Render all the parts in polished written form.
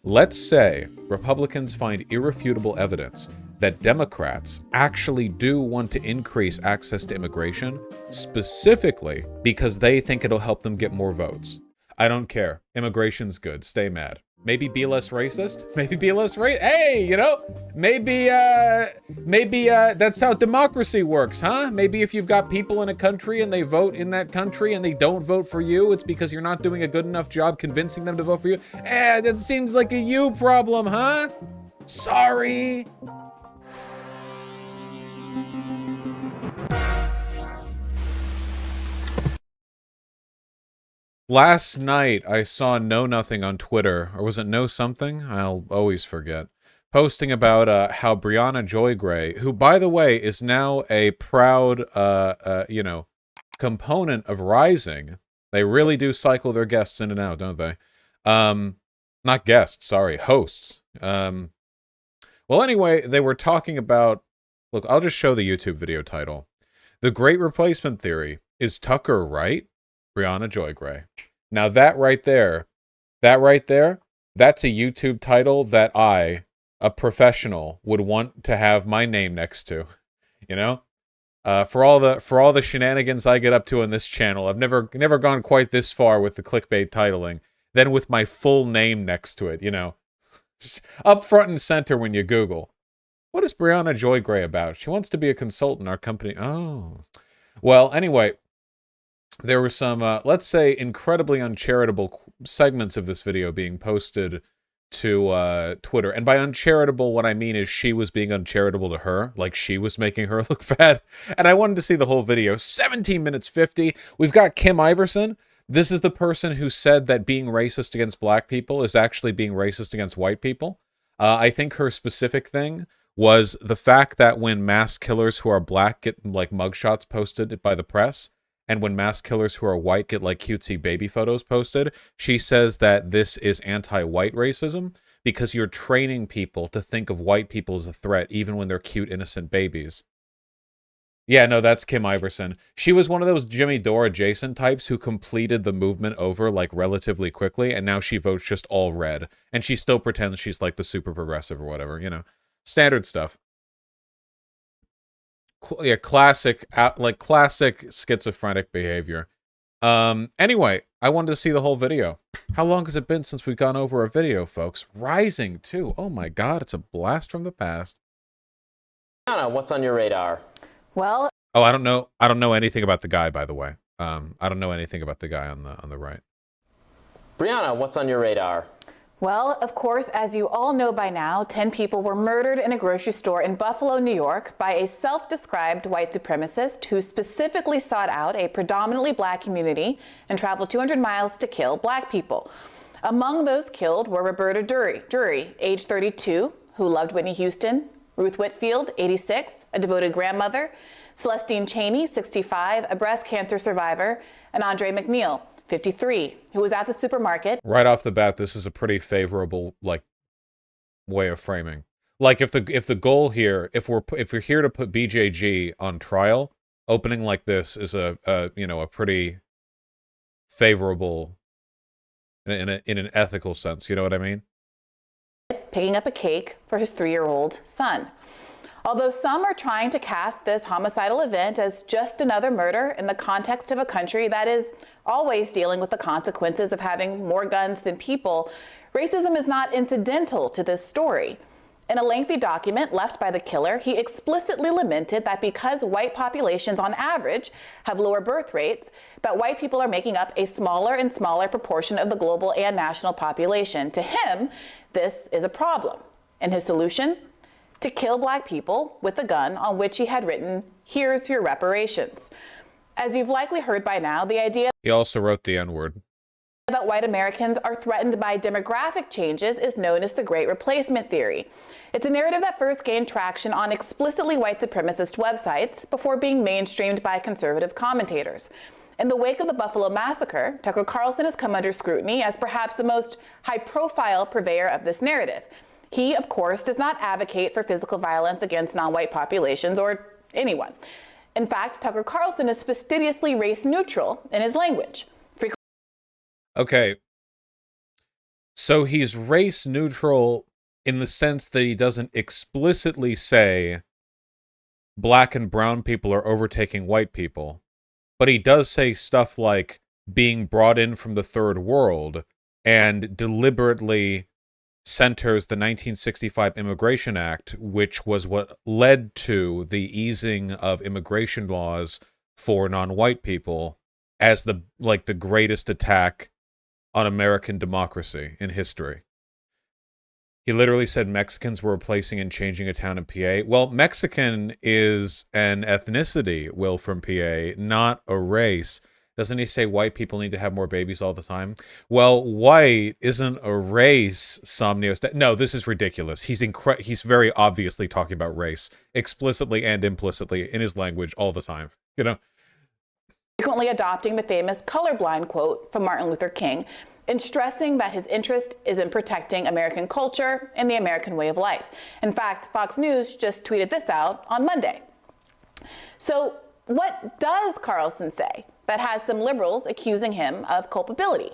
Let's say Republicans find irrefutable evidence that Democrats actually do want to increase access to immigration, specifically because they think it'll help them get more votes. I don't care. Immigration's good. Stay mad. Maybe be less racist. Maybe be less Hey, you know, maybe that's how democracy works, huh? Maybe if you've got people in a country and they vote in that country and they don't vote for you, it's because you're not doing a good enough job convincing them to vote for you. That seems like a you problem, huh? Sorry. Last night, I saw Know Nothing on Twitter, or was it Know Something? I'll always forget. Posting about how Briahna Joy Gray, who, by the way, is now a proud, component of Rising. They really do cycle their guests in and out, don't they? Not guests, sorry, hosts. Well, anyway, they were talking about... Look, I'll just show the YouTube video title. The Great Replacement Theory. Is Tucker right? Briahna Joy Gray. Now that right there, that's a YouTube title that I, a professional, would want to have my name next to. You know? For all the shenanigans I get up to on this channel, I've never gone quite this far with the clickbait titling. Then with my full name next to it, you know. Just up front and center when you Google. What is Briahna Joy Gray about? She wants to be a consultant in our company. Oh. Well, anyway, there were some, let's say, incredibly uncharitable segments of this video being posted to Twitter. And by uncharitable, what I mean is she was being uncharitable to her, like she was making her look bad. And I wanted to see the whole video. 17 minutes 50. We've got Kim Iverson. This is the person who said that being racist against black people is actually being racist against white people. I think her specific thing was the fact that when mass killers who are black get, like, mugshots posted by the press, and when mass killers who are white get, like, cutesy baby photos posted, she says that this is anti-white racism because you're training people to think of white people as a threat even when they're cute, innocent babies. Yeah, no, that's Kim Iverson. She was one of those Jimmy Dore adjacent types who completed the movement over, like, relatively quickly, and now she votes just all red. And she still pretends she's, like, the super progressive or whatever, you know. Standard stuff. Yeah, classic schizophrenic behavior. Anyway, I wanted to see the whole video. How long has it been since we've gone over a video, folks? Rising, too. Oh my god, it's a blast from the past. Briahna, what's on your radar? Well... Oh, I don't know anything about the guy, by the way. I don't know anything about the guy on the right. Briahna, what's on your radar? Well, of course, as you all know by now, 10 people were murdered in a grocery store in Buffalo, New York by a self-described white supremacist who specifically sought out a predominantly black community and traveled 200 miles to kill black people. Among those killed were Roberta Drury, age 32, who loved Whitney Houston, Ruth Whitfield, 86, a devoted grandmother, Celestine Chaney, 65, a breast cancer survivor, and Andre McNeil, 53, who was at the supermarket. Right off the bat, this is a pretty favorable, like, way of framing. Like, if the goal here, if we're here to put BJG on trial, opening like this is a pretty favorable in an ethical sense. You know what I mean? Picking up a cake for his 3-year-old son. Although some are trying to cast this homicidal event as just another murder in the context of a country that is always dealing with the consequences of having more guns than people, racism is not incidental to this story. In a lengthy document left by the killer, he explicitly lamented that because white populations on average have lower birth rates, that white people are making up a smaller and smaller proportion of the global and national population. To him, this is a problem. And his solution? To kill black people with a gun on which he had written, "Here's your reparations." As you've likely heard by now, the idea He also wrote the N-word. that white Americans are threatened by demographic changes is known as the Great Replacement Theory. It's a narrative that first gained traction on explicitly white supremacist websites before being mainstreamed by conservative commentators. In the wake of the Buffalo Massacre, Tucker Carlson has come under scrutiny as perhaps the most high-profile purveyor of this narrative. He, of course, does not advocate for physical violence against non-white populations or anyone. In fact, Tucker Carlson is fastidiously race-neutral in his language. Okay. So he's race neutral in the sense that he doesn't explicitly say black and brown people are overtaking white people, but he does say stuff like being brought in from the third world, and deliberately centers the 1965 Immigration Act, which was what led to the easing of immigration laws for non-white people, as the greatest attack on American democracy in history. He literally said Mexicans were replacing and changing a town in PA. Well, Mexican is an ethnicity, Will, from PA, not a race. Doesn't he say white people need to have more babies all the time? Well, white isn't a race, Somnios. No, this is ridiculous. He's very obviously talking about race, explicitly and implicitly in his language all the time. You know? Frequently adopting the famous colorblind quote from Martin Luther King and stressing that his interest is in protecting American culture and the American way of life. In fact, Fox News just tweeted this out on Monday. So what does Carlson say that has some liberals accusing him of culpability?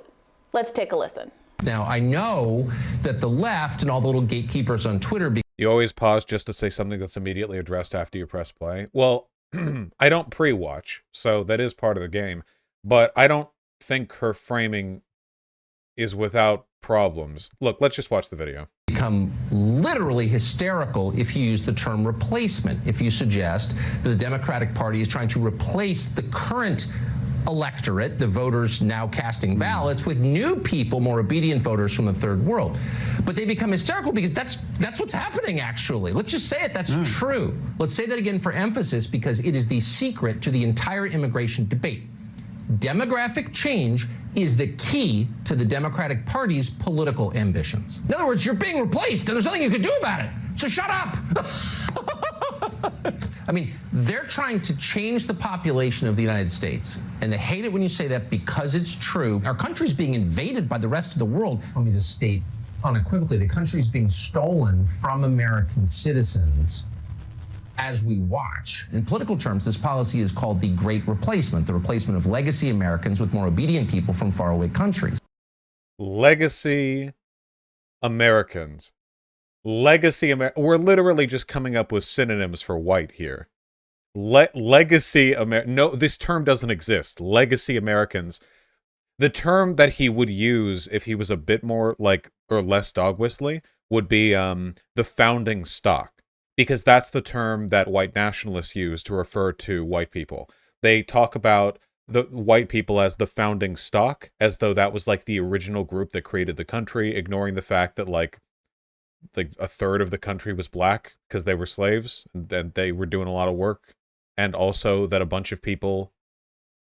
Let's take a listen. Now, I know that the left and all the little gatekeepers on Twitter... You always pause just to say something that's immediately addressed after you press play. Well, I don't pre-watch, so that is part of the game. But I don't think her framing is without problems. Look, let's just watch the video. Become literally hysterical if you use the term replacement, if you suggest that the Democratic Party is trying to replace the current electorate, the voters now casting ballots, with new people, more obedient voters from the third world. But they become hysterical because that's what's happening, actually. Let's just say it, that's true. Let's say that again for emphasis, because it is the secret to the entire immigration debate. Demographic change is the key to the Democratic Party's political ambitions. In other words, you're being replaced and there's nothing you can do about it. So shut up. I mean, they're trying to change the population of the United States, and they hate it when you say that because it's true. Our country's being invaded by the rest of the world. Let me just state unequivocally, the country's being stolen from American citizens as we watch. In political terms, this policy is called the Great Replacement, the replacement of legacy Americans with more obedient people from faraway countries. Legacy Americans. Legacy America. We're literally just coming up with synonyms for white here. Legacy America. No, this term doesn't exist. Legacy Americans. The term that he would use if he was a bit more or less dog whistly would be the founding stock. Because that's the term that white nationalists use to refer to white people. They talk about the white people as the founding stock, as though that was like the original group that created the country, ignoring the fact that like a third of the country was black because they were slaves and they were doing a lot of work. And also that a bunch of people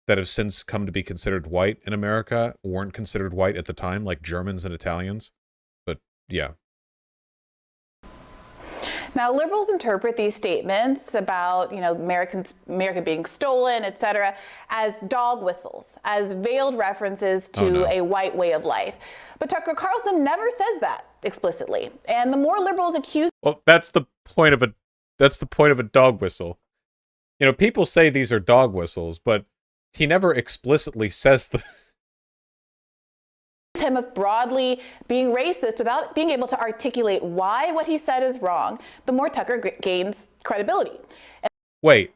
that have since come to be considered white in America weren't considered white at the time, like Germans and Italians. But yeah. Now, liberals interpret these statements about, America being stolen, etc., as dog whistles, as veiled references to a white way of life. But Tucker Carlson never says that explicitly. And the more liberals accuse... Well, that's the point of a dog whistle. People say these are dog whistles, but he never explicitly says the... him of broadly being racist without being able to articulate why what he said is wrong, the more Tucker gains credibility. Wait,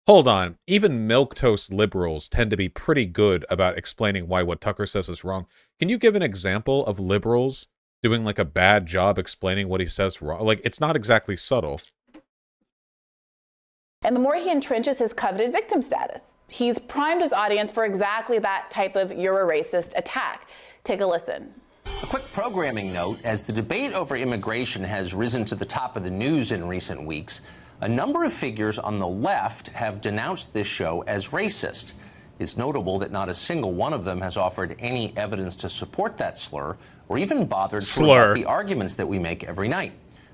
hold on. Even milquetoast liberals tend to be pretty good about explaining why what Tucker says is wrong. Can you give an example of liberals doing a bad job explaining what he says wrong? It's not exactly subtle. And the more he entrenches his coveted victim status, he's primed his audience for exactly that type of "you're a racist" attack. Take a listen. A quick programming note: as the debate over immigration has risen to the top of the news in recent weeks, a number of figures on the left have denounced this show as racist. It's notable that not a single one of them has offered any evidence to support that slur or even bothered to rebut the arguments that we make every night.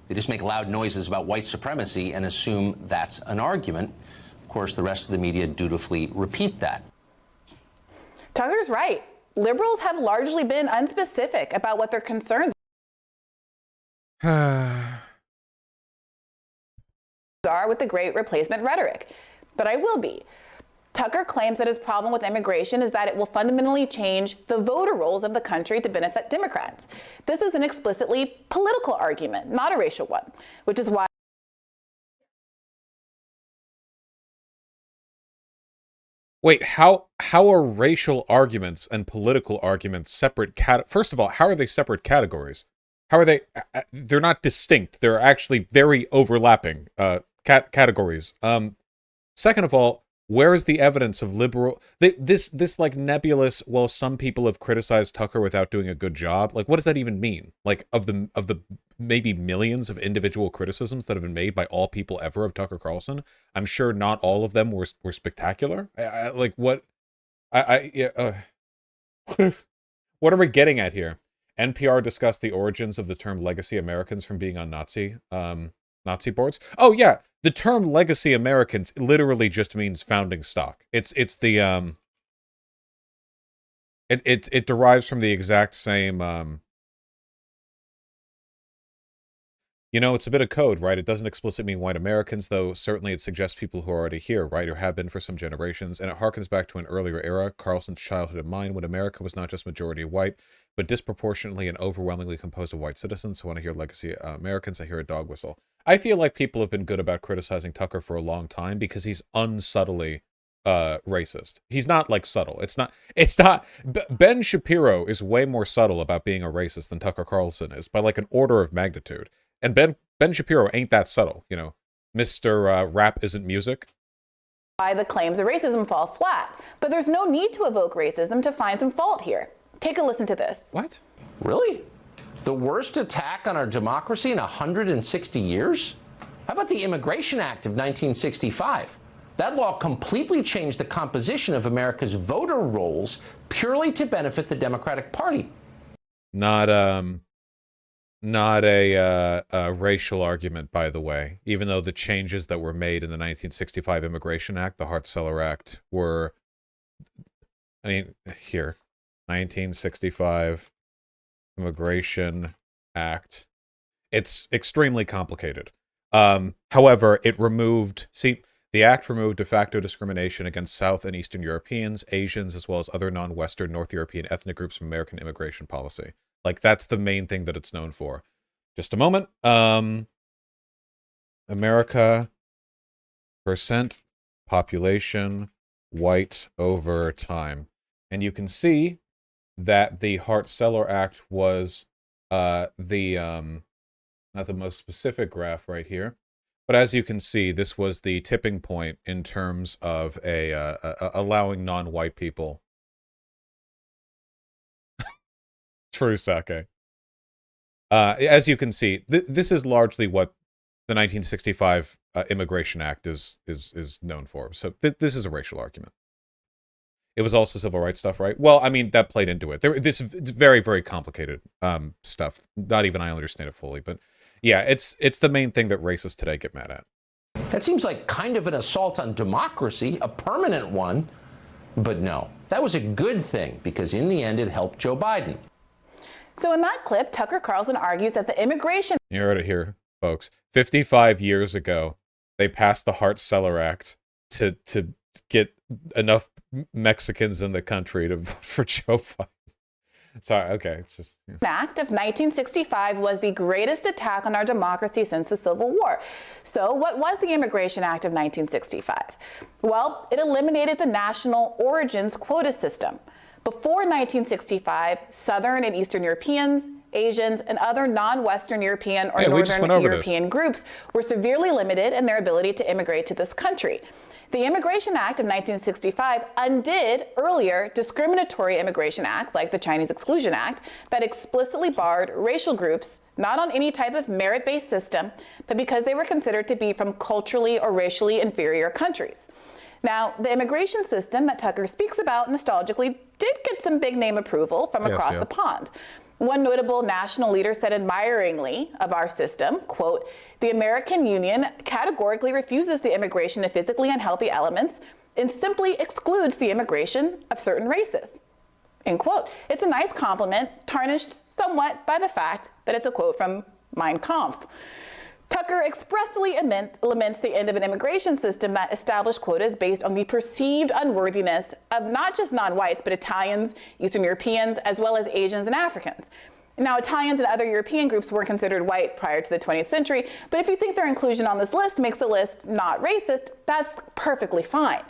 They just make loud noises about white supremacy and assume that's an argument. Of course, the rest of the media dutifully repeat that. Tucker's right. Liberals have largely been unspecific about what their concerns are with the Great Replacement rhetoric. But I will be. Tucker claims that his problem with immigration is that it will fundamentally change the voter rolls of the country to benefit Democrats. This is an explicitly political argument, not a racial one, which is why Wait, how are racial arguments and political arguments separate First of all, how are they separate categories? How are they? They're not distinct. They're actually very overlapping categories. Second of all, where is the evidence of liberal? This like nebulous. Well, some people have criticized Tucker without doing a good job. Like, what does that even mean? Like, of the maybe millions of individual criticisms that have been made by all people ever of Tucker Carlson, I'm sure not all of them were spectacular. Like, what? What are we getting at here? NPR discussed the origins of the term "legacy Americans" from being on Nazi boards. Oh yeah, the term "legacy Americans" literally just means founding stock. It's the it derives from the exact same it's a bit of code, right? It doesn't explicitly mean white Americans, though certainly it suggests people who are already here, right, or have been for some generations, and it harkens back to an earlier era, Carlson's childhood and mine, when America was not just majority white, but disproportionately and overwhelmingly composed of white citizens. So when I hear legacy Americans, I hear a dog whistle. I feel like people have been good about criticizing Tucker for a long time because he's unsubtly racist. He's not like subtle. It's not Ben Shapiro is way more subtle about being a racist than Tucker Carlson is by like an order of magnitude. And Ben Shapiro ain't that subtle, Mr. Rap isn't music. why the claims of racism fall flat. But there's no need to evoke racism to find some fault here. Take a listen to this. What? Really? The worst attack on our democracy in 160 years? How about the Immigration Act of 1965? That law completely changed the composition of America's voter rolls purely to benefit the Democratic Party. Not a racial argument, by the way, even though the changes that were made in the 1965 Immigration Act, the Hart-Celler Act, were, 1965 Immigration Act. It's extremely complicated. However, the act removed de facto discrimination against South and Eastern Europeans, Asians, as well as other non-Western North European ethnic groups from American immigration policy. Like, that's the main thing that it's known for. Just a moment. America, percent population, white over time. And you can see that the Hart-Celler Act was not the most specific graph right here. But as you can see, this was the tipping point in terms of allowing non-white people. True sake. As you can see, this is largely what the 1965 Immigration Act is known for. So this is a racial argument. It was also civil rights stuff, right? Well, I mean, that played into it. It's very, very complicated stuff. Not even I understand it fully, but yeah, it's the main thing that racists today get mad at. That seems like kind of an assault on democracy, a permanent one. But no, that was a good thing because in the end it helped Joe Biden. So in that clip, Tucker Carlson argues that the immigration... You heard it here, folks. 55 years ago, they passed the Hart-Celler Act to get enough Mexicans in the country to vote for Joe Biden. Sorry, okay. It's just, yeah. Act of 1965 was the greatest attack on our democracy since the Civil War. So what was the Immigration Act of 1965? Well, it eliminated the national origins quota system. Before 1965, Southern and Eastern Europeans, Asians, and other non-Western European or Northern European groups were severely limited in their ability to immigrate to this country. The Immigration Act of 1965 undid earlier discriminatory immigration acts like the Chinese Exclusion Act that explicitly barred racial groups not on any type of merit-based system, but because they were considered to be from culturally or racially inferior countries. Now, the immigration system that Tucker speaks about nostalgically did get some big name approval from across the pond. One notable national leader said admiringly of our system, quote, "The American Union categorically refuses the immigration of physically unhealthy elements and simply excludes the immigration of certain races." End quote. It's a nice compliment, tarnished somewhat by the fact that it's a quote from Mein Kampf. Tucker expressly laments the end of an immigration system that established quotas based on the perceived unworthiness of not just non-whites, but Italians, Eastern Europeans, as well as Asians and Africans. Now, Italians and other European groups were considered white prior to the 20th century, but if you think their inclusion on this list makes the list not racist, that's perfectly fine.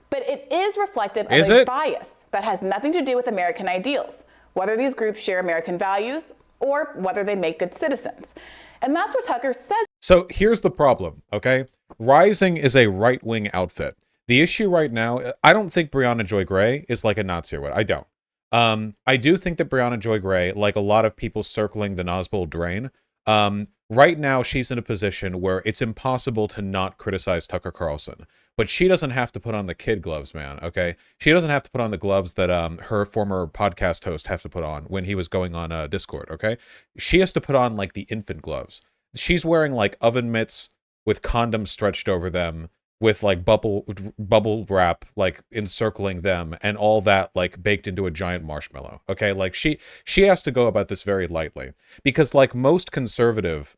But it is reflective of a bias that has nothing to do with American ideals, whether these groups share American values or whether they make good citizens. And that's what Tucker says. So here's the problem, okay? Rising is a right-wing outfit. The issue right now, I don't think Briahna Joy Gray is like a Nazi or what. I don't. I do think that Briahna Joy Gray, like a lot of people circling the Nazbol drain, right now she's in a position where it's impossible to not criticize Tucker Carlson. But she doesn't have to put on the kid gloves, man, okay? She doesn't have to put on the gloves that her former podcast host have to put on when he was going on Discord, okay? She has to put on, like, the infant gloves. She's wearing, like, oven mitts with condoms stretched over them, with like bubble wrap like encircling them, and all that like baked into a giant marshmallow. Okay, like she has to go about this very lightly, because like most conservative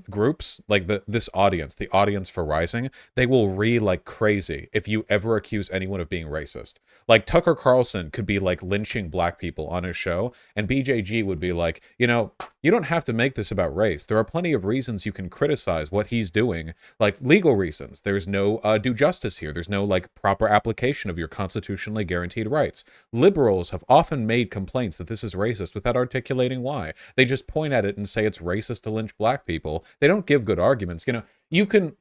groups, like this audience, the audience for Rising, they will like crazy if you ever accuse anyone of being racist. Like Tucker Carlson could be like lynching black people on his show, and BJG would be like, you know, you don't have to make this about race. There are plenty of reasons you can criticize what he's doing, like legal reasons. There's no due justice here. There's no like proper application of your constitutionally guaranteed rights. Liberals have often made complaints that this is racist without articulating why. They just point at it and say it's racist to lynch black people. They don't give good arguments. You know, you can,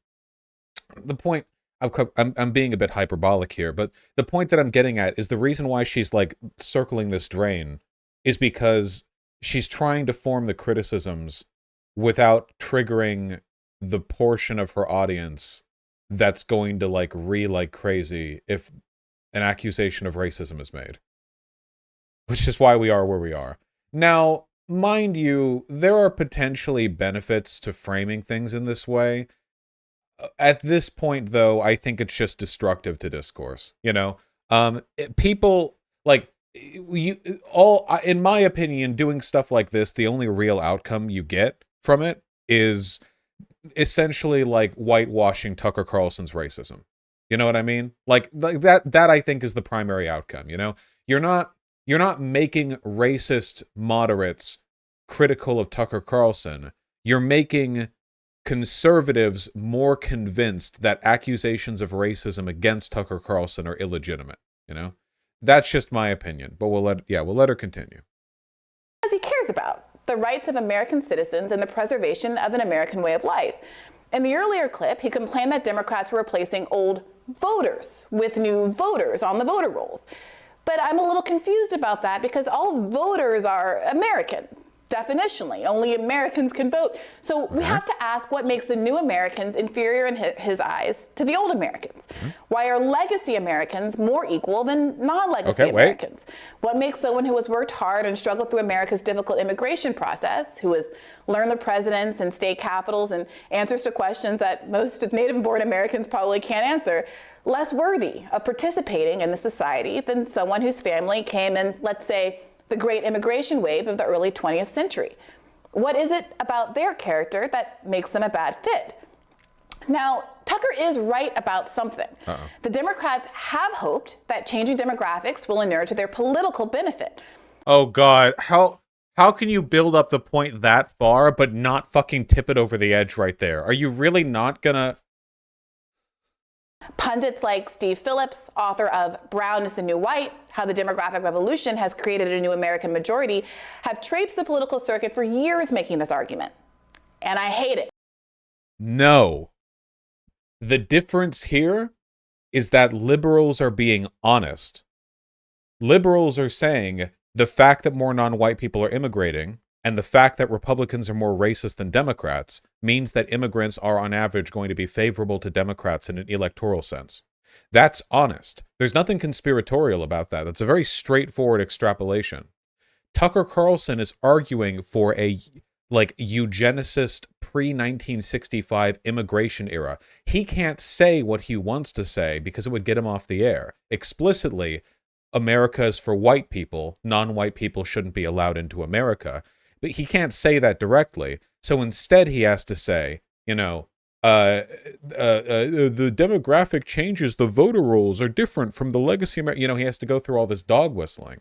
the point, I'm being a bit hyperbolic here, but the point that I'm getting at is the reason why she's like circling this drain is because she's trying to form the criticisms without triggering the portion of her audience that's going to like like crazy if an accusation of racism is made. Which is why we are where we are. Now, mind you, there are potentially benefits to framing things in this way. At this point, though, I think it's just destructive to discourse. You know, people like in my opinion, doing stuff like this, the only real outcome you get from it is essentially like whitewashing Tucker Carlson's racism. You know what I mean? Like that I think is the primary outcome. You know, you're not making racist moderates critical of Tucker Carlson. You're making conservatives more convinced that accusations of racism against Tucker Carlson are illegitimate. You know, that's just my opinion. But we'll let her continue. As he cares about the rights of American citizens and the preservation of an American way of life. In the earlier clip, he complained that Democrats were replacing old voters with new voters on the voter rolls. But I'm a little confused about that because all voters are American. Definitionally, only Americans can vote. So we have to ask what makes the new Americans inferior in his eyes to the old Americans. Why are legacy Americans more equal than non-legacy Americans? What makes someone who has worked hard and struggled through America's difficult immigration process, who has learned the presidents and state capitals and answers to questions that most native-born Americans probably can't answer, less worthy of participating in the society than someone whose family came in, let's say, the great immigration wave of the early 20th century? What is it about their character that makes them a bad fit? Now, Tucker is right about something. The Democrats have hoped that changing demographics will inure to their political benefit. Oh God, how can you build up the point that far but not fucking tip it over the edge right there? Are you really not gonna? Pundits like Steve Phillips, author of Brown is the New White, How the Demographic Revolution Has Created a New American Majority, have traipsed the political circuit for years making this argument. And I hate it. No. The difference here is that liberals are being honest. Liberals are saying the fact that more non-white people are immigrating and the fact that Republicans are more racist than Democrats means that immigrants are on average going to be favorable to Democrats in an electoral sense. That's honest. There's nothing conspiratorial about that. That's a very straightforward extrapolation. Tucker Carlson is arguing for a like eugenicist pre-1965 immigration era. He can't say what he wants to say because it would get him off the air. Explicitly, America is for white people. Non-white people shouldn't be allowed into America. But he can't say that directly. So instead he has to say, you know, the demographic changes, the voter rolls are different from the legacy America. You know, he has to go through all this dog whistling.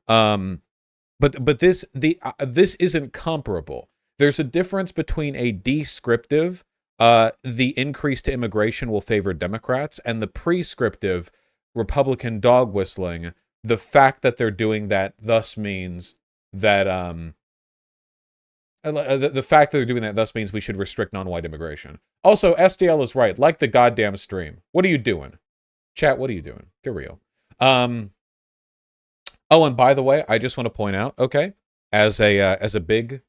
But this isn't comparable. There's a difference between a descriptive, the increase to immigration will favor Democrats, and the prescriptive Republican dog whistling. The fact that they're doing that thus means that the fact that they're doing that thus means we should restrict non-white immigration. Also, SDL is right. Like the goddamn stream. What are you doing? Chat, what are you doing? Get real. Oh, and by the way, I just want to point out, okay, as a big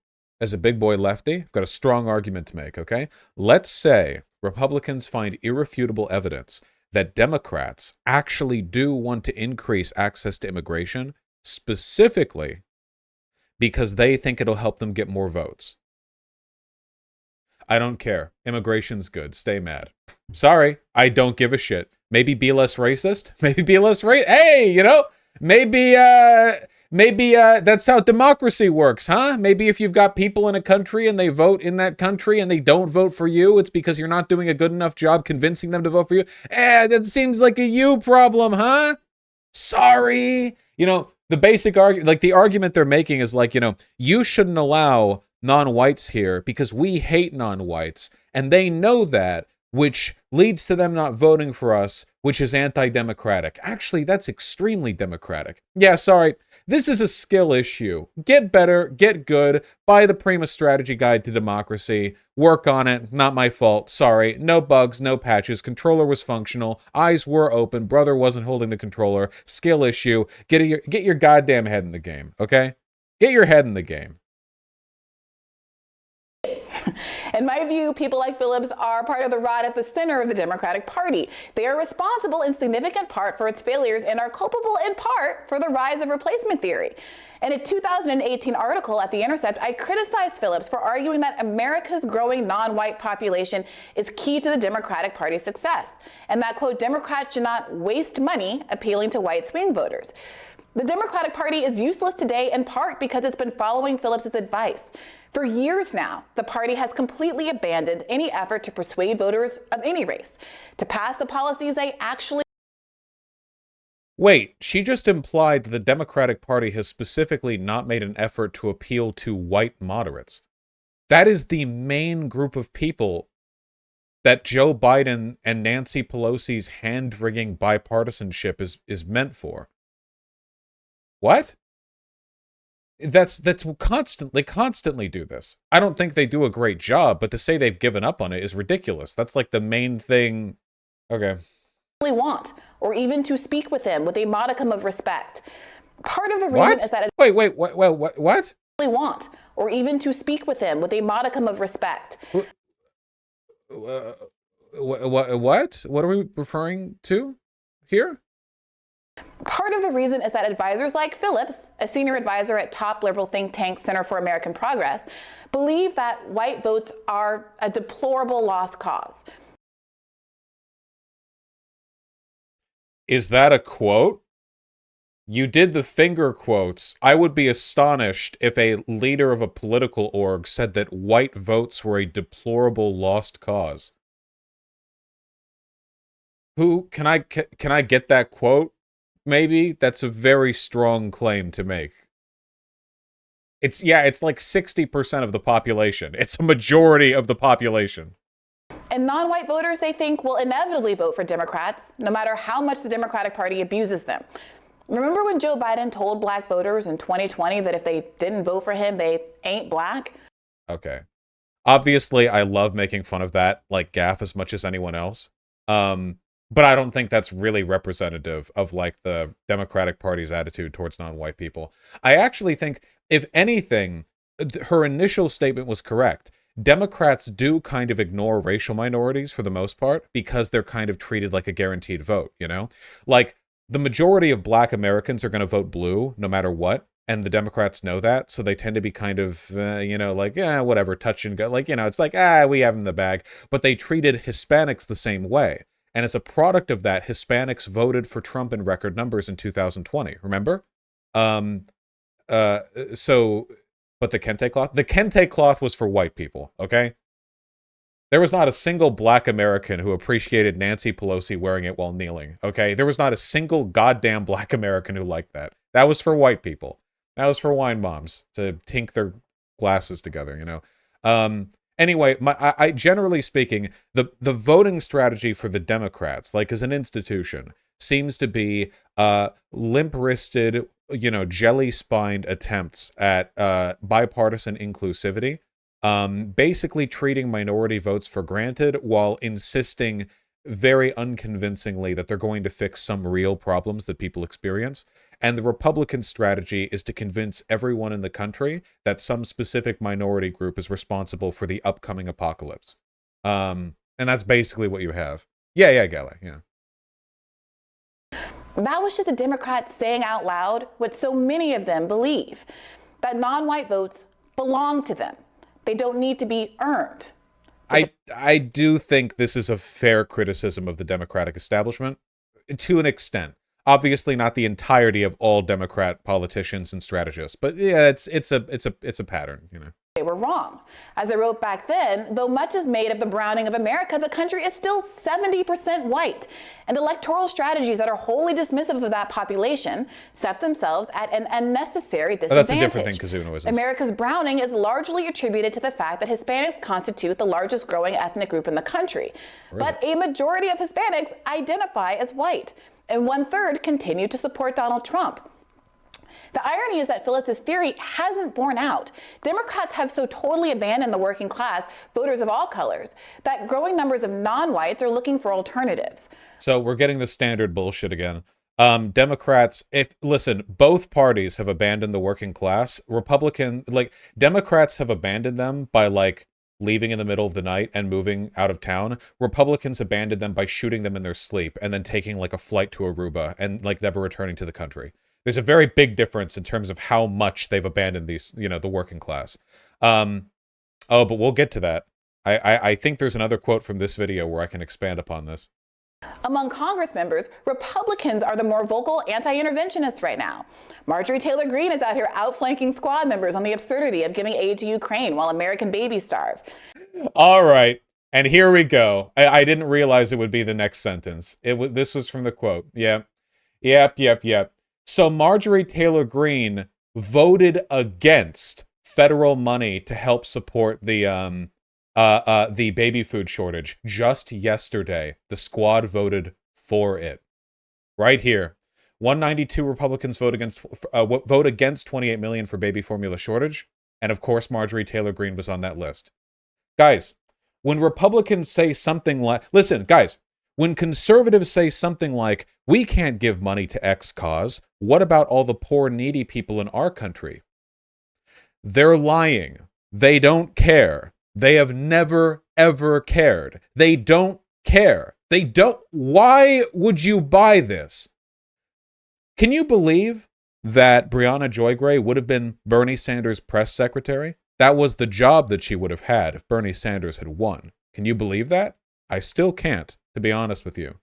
boy lefty, I've got a strong argument to make, okay? Let's say Republicans find irrefutable evidence that Democrats actually do want to increase access to immigration, specifically because they think it'll help them get more votes. I don't care. Immigration's good. Stay mad. Sorry, I don't give a shit. Maybe be less racist. Maybe be less Hey, you know, maybe that's how democracy works, huh? Maybe if you've got people in a country and they vote in that country and they don't vote for you, it's because you're not doing a good enough job convincing them to vote for you. That seems like a you problem, huh? Sorry. You know, the basic argument, like the argument they're making is like, you know, you shouldn't allow non-whites here because we hate non-whites and they know that, which leads to them not voting for us, which is anti-democratic. Actually, that's extremely democratic. Yeah, sorry. This is a skill issue. Get better, get good, buy the Prima Strategy Guide to Democracy, work on it, not my fault, sorry. No bugs, no patches, controller was functional, eyes were open, brother wasn't holding the controller, skill issue, get your goddamn head in the game, okay? Get your head in the game. In my view, people like Phillips are part of the rot at the center of the Democratic Party. They are responsible in significant part for its failures and are culpable in part for the rise of replacement theory. In a 2018 article at The Intercept, I criticized Phillips for arguing that America's growing non-white population is key to the Democratic Party's success, and that, quote, Democrats should not waste money appealing to white swing voters. The Democratic Party is useless today in part because it's been following Phillips's advice. For years now, the party has completely abandoned any effort to persuade voters of any race to pass the policies they actually... Wait, she just implied that the Democratic Party has specifically not made an effort to appeal to white moderates. That is the main group of people that Joe Biden and Nancy Pelosi's hand-wringing bipartisanship is meant for. What? That's constantly do this. I don't think they do a great job, but to say they've given up on it is ridiculous. That's like the main thing. Okay. Want, or even to speak with him with a modicum of respect. Part of the reason is that what? Want, or even to speak with him with a modicum of respect. What? What are we referring to here? Part of the reason is that advisors like Phillips, a senior advisor at top liberal think tank Center for American Progress, believe that white votes are a deplorable lost cause. Is that a quote? You did the finger quotes. I would be astonished if a leader of a political org said that white votes were a deplorable lost cause. Who can I get that quote? Maybe that's a very strong claim to make. It's like 60% of the population. It's a majority of the population. And non-white voters, they think, will inevitably vote for Democrats, no matter how much the Democratic Party abuses them. Remember when Joe Biden told black voters in 2020 that if they didn't vote for him, they ain't black? Okay. Obviously, I love making fun of that, like, gaffe as much as anyone else. But I don't think that's really representative of, like, the Democratic Party's attitude towards non-white people. I actually think, if anything, her initial statement was correct. Democrats do kind of ignore racial minorities for the most part because they're kind of treated like a guaranteed vote, you know? Like, the majority of black Americans are going to vote blue no matter what, and the Democrats know that, so they tend to be kind of, like, whatever, touch and go. Like, it's like, we have in the bag. But they treated Hispanics the same way. And as a product of that, Hispanics voted for Trump in record numbers in 2020. Remember? But the kente cloth was for white people, okay? There was not a single black American who appreciated Nancy Pelosi wearing it while kneeling, okay? There was not a single goddamn black American who liked that. That was for white people. That was for wine moms to tink their glasses together, you know? Anyway, I generally speaking, the voting strategy for the Democrats, like as an institution, seems to be limp-wristed, you know, jelly-spined attempts at bipartisan inclusivity. Basically treating minority votes for granted while insisting very unconvincingly that they're going to fix some real problems that people experience. And the Republican strategy is to convince everyone in the country that some specific minority group is responsible for the upcoming apocalypse. And that's basically what you have. Yeah, Gala, yeah. That was just the Democrats saying out loud what so many of them believe, that non-white votes belong to them. They don't need to be earned. I do think this is a fair criticism of the Democratic establishment, to an extent. Obviously, not the entirety of all Democrat politicians and strategists, but yeah, it's a pattern, you know. They were wrong. As I wrote back then, though much is made of the browning of America, the country is still 70% white, and electoral strategies that are wholly dismissive of that population set themselves at an unnecessary disadvantage. That's a different thing, Kazuno isn't. America's browning is largely attributed to the fact that Hispanics constitute the largest growing ethnic group in the country. Really? But a majority of Hispanics identify as white, and 1/3 continue to support Donald Trump. The irony is that Phillips's theory hasn't borne out. Democrats have so totally abandoned the working class, voters of all colors, that growing numbers of non-whites are looking for alternatives. So we're getting the standard bullshit again. Democrats, listen, both parties have abandoned the working class. Democrats have abandoned them by, like, leaving in the middle of the night and moving out of town. Republicans abandoned them by shooting them in their sleep and then taking, like, a flight to Aruba and, like, never returning to the country. There's a very big difference in terms of how much they've abandoned these, you know, the working class. But we'll get to that. I think there's another quote from this video where I can expand upon this. Among Congress members, Republicans are the more vocal anti-interventionists right now. Marjorie Taylor Greene is out here outflanking squad members on the absurdity of giving aid to Ukraine while American babies starve. All right. And here we go. I didn't realize it would be the next sentence. This was from the quote. Yeah. Yep. So Marjorie Taylor Greene voted against federal money to help support the baby food shortage. Just yesterday, the squad voted for it. Right here. 192 Republicans vote against 28 million for baby formula shortage. And of course, Marjorie Taylor Greene was on that list. Guys, when Republicans say something like, listen, guys, when conservatives say something like, we can't give money to X cause, what about all the poor, needy people in our country? They're lying. They don't care. They have never, ever cared. They don't care. They don't. Why would you buy this? Can you believe that Briahna Joy Gray would have been Bernie Sanders' press secretary? That was the job that she would have had if Bernie Sanders had won. Can you believe that? I still can't, to be honest with you.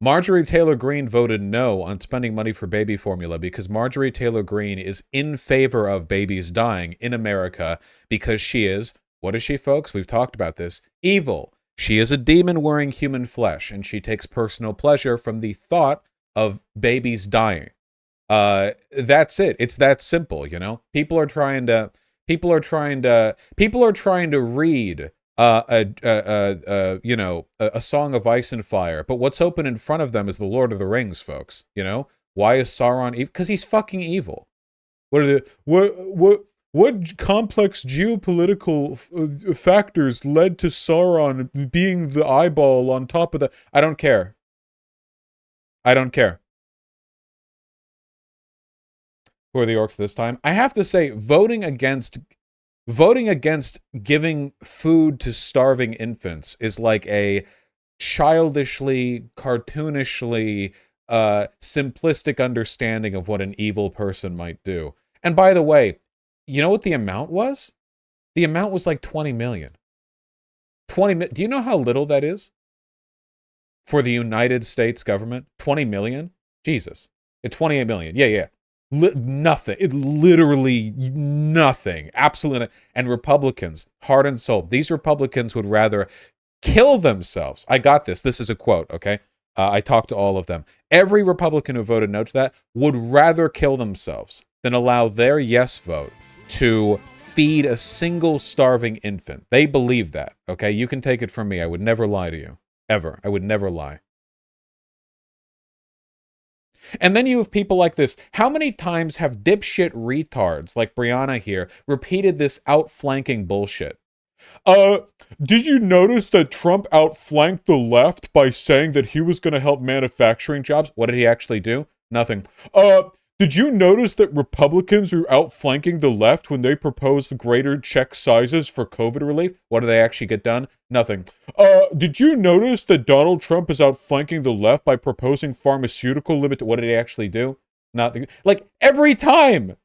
Marjorie Taylor Greene voted no on spending money for baby formula because Marjorie Taylor Greene is in favor of babies dying in America because she is, what is she, folks? We've talked about this, evil. She is a demon wearing human flesh, and she takes personal pleasure from the thought of babies dying. That's it. It's that simple, you know? People are trying to read a Song of Ice and Fire, but what's open in front of them is the Lord of the Rings, folks. You know, why is Sauron evil? Because he's fucking evil. What complex geopolitical factors led to Sauron being the eyeball on top of the? I don't care. Who are the orcs this time? I have to say, voting against giving food to starving infants is like a childishly, cartoonishly, simplistic understanding of what an evil person might do. And by the way, you know what the amount was? The amount was like 20 million. Do you know how little that is? For the United States government? 20 million? Jesus. 28 million. Yeah. Nothing. It literally nothing. Absolutely. And Republicans, heart and soul, these Republicans would rather kill themselves. I got this. This is a quote, okay? I talked to all of them. Every Republican who voted no to that would rather kill themselves than allow their yes vote to feed a single starving infant. They believe that, okay? You can take it from me. I would never lie to you. Ever. I would never lie. And then you have people like this. How many times have dipshit retards like Briahna here repeated this outflanking bullshit? Did you notice that Trump outflanked the left by saying that he was going to help manufacturing jobs? What did he actually do? Nothing. Did you notice that Republicans are outflanking the left when they proposed greater check sizes for COVID relief? What did they actually get done? Nothing. Did you notice that Donald Trump is outflanking the left by proposing pharmaceutical limit? What did he actually do? Nothing. Like, every time.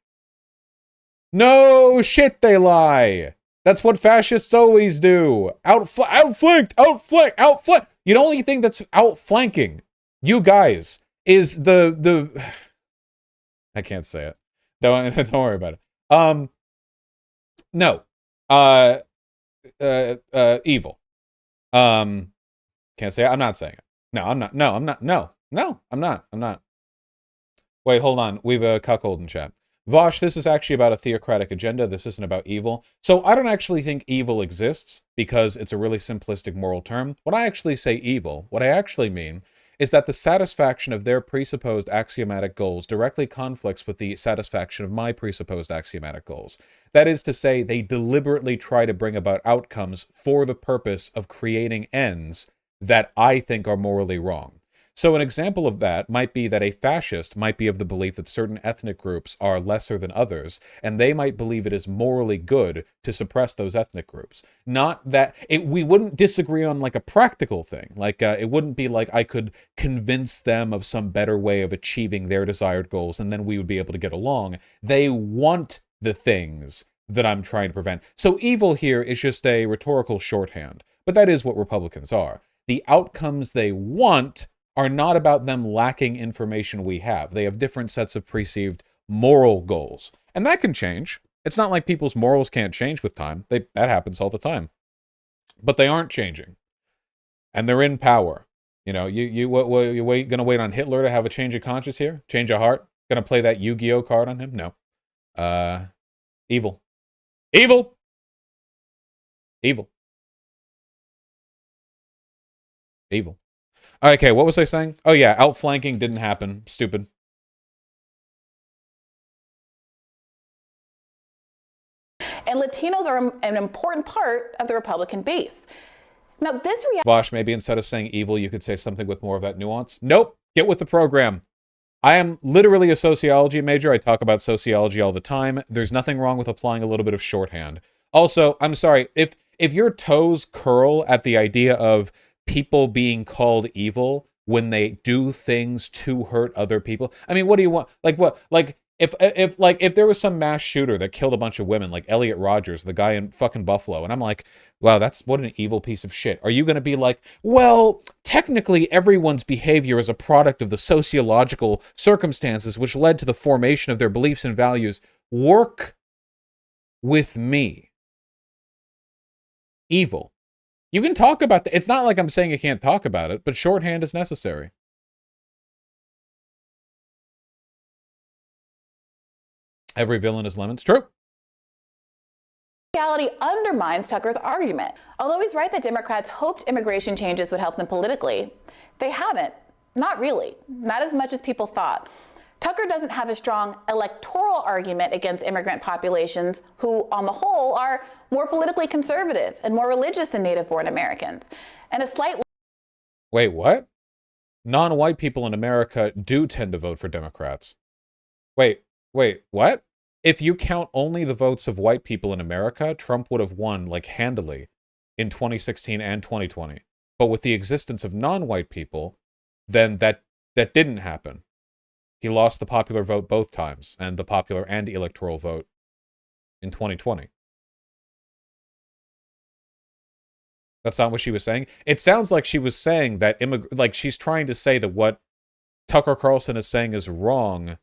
No shit, they lie. That's what fascists always do. Outflanked. The only thing that's outflanking you guys is the I can't say it. Don't worry about it. No. Evil. Can't say it. I'm not saying it. No, I'm not. No, I'm not. No, I'm not. Wait, hold on. We've a cuckold in chat. Vosh, this is actually about a theocratic agenda. This isn't about evil. So I don't actually think evil exists because it's a really simplistic moral term. When I actually say evil, what I actually mean is that the satisfaction of their presupposed axiomatic goals directly conflicts with the satisfaction of my presupposed axiomatic goals. That is to say, they deliberately try to bring about outcomes for the purpose of creating ends that I think are morally wrong. So an example of that might be that a fascist might be of the belief that certain ethnic groups are lesser than others, and they might believe it is morally good to suppress those ethnic groups. Not that we wouldn't disagree on like a practical thing. Like it wouldn't be like I could convince them of some better way of achieving their desired goals, and then we would be able to get along. They want the things that I'm trying to prevent. So evil here is just a rhetorical shorthand, but that is what Republicans are. The outcomes they want are not about them lacking information we have. They have different sets of perceived moral goals. And that can change. It's not like people's morals can't change with time. That happens all the time. But they aren't changing. And they're in power. You know, you gonna wait on Hitler to have a change of conscience here? Change of heart? Gonna play that Yu-Gi-Oh card on him? No. Evil. Evil! Evil. Evil. Okay, what was I saying? Oh yeah, outflanking didn't happen. Stupid. And Latinos are an important part of the Republican base. Now, this Vosh, maybe instead of saying evil, you could say something with more of that nuance. Nope, get with the program. I am literally a sociology major. I talk about sociology all the time. There's nothing wrong with applying a little bit of shorthand. Also, I'm sorry, if your toes curl at the idea of people being called evil when they do things to hurt other people. I mean, what do you want? Like what? Like if there was some mass shooter that killed a bunch of women, like Elliot Rodgers, the guy in fucking Buffalo, and I'm like, wow, that's what an evil piece of shit. Are you going to be like, well, technically everyone's behavior is a product of the sociological circumstances which led to the formation of their beliefs and values. Work with me. Evil. You can talk about that. It's not like I'm saying you can't talk about it, but shorthand is necessary. Every villain is lemons. True. reality undermines Tucker's argument. Although he's right that Democrats hoped immigration changes would help them politically, they haven't. Not really. Not as much as people thought. Tucker doesn't have a strong electoral argument against immigrant populations who, on the whole, are more politically conservative and more religious than native-born Americans. And a slight... Wait, what? Non-white people in America do tend to vote for Democrats. Wait, what? If you count only the votes of white people in America, Trump would have won, like, handily in 2016 and 2020. But with the existence of non-white people, then that didn't happen. He lost the popular vote both times, and the popular and electoral vote in 2020. That's not what she was saying. It sounds like she was saying that, like she's trying to say that what Tucker Carlson is saying is wrong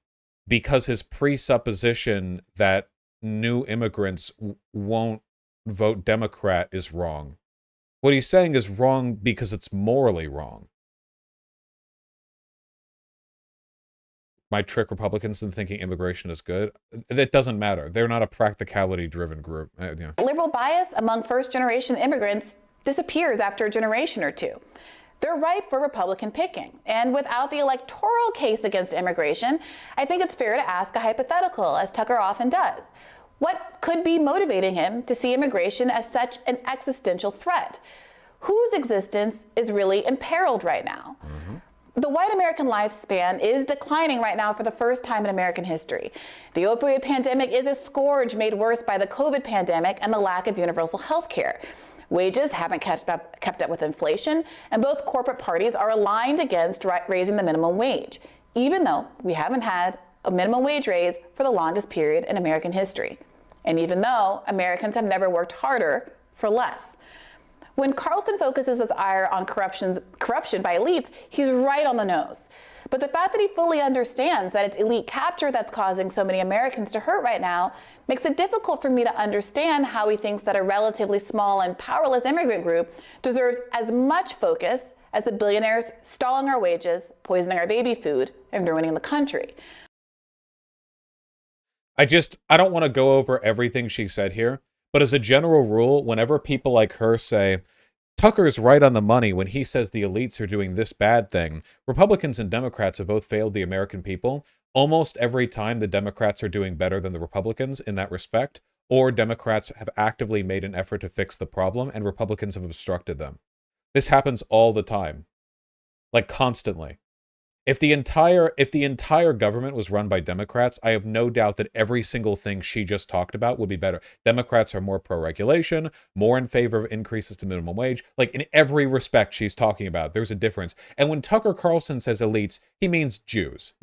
because his presupposition that new immigrants won't vote Democrat is wrong. What he's saying is wrong because it's morally wrong. Might trick Republicans into thinking immigration is good. That doesn't matter. They're not a practicality-driven group. Yeah. Liberal bias among first-generation immigrants disappears after a generation or two. They're ripe for Republican picking. And without the electoral case against immigration, I think it's fair to ask a hypothetical, as Tucker often does. What could be motivating him to see immigration as such an existential threat? Whose existence is really imperiled right now? The white American lifespan is declining right now for the first time in American history. The opioid pandemic is a scourge made worse by the COVID pandemic and the lack of universal health care. Wages haven't kept up with inflation, and both corporate parties are aligned against raising the minimum wage, even though we haven't had a minimum wage raise for the longest period in American history. And even though Americans have never worked harder for less. When Carlson focuses his ire on corruption by elites, he's right on the nose. But the fact that he fully understands that it's elite capture that's causing so many Americans to hurt right now makes it difficult for me to understand how he thinks that a relatively small and powerless immigrant group deserves as much focus as the billionaires stalling our wages, poisoning our baby food, and ruining the country. I don't want to go over everything she said here, but as a general rule, whenever people like her say, Tucker's right on the money when he says the elites are doing this bad thing, Republicans and Democrats have both failed the American people almost every time the Democrats are doing better than the Republicans in that respect, or Democrats have actively made an effort to fix the problem and Republicans have obstructed them. This happens all the time. Like constantly. If the entire government was run by Democrats, I have no doubt that every single thing she just talked about would be better. Democrats are more pro-regulation, more in favor of increases to minimum wage. Like in every respect she's talking about, there's a difference. And when Tucker Carlson says elites, he means Jews.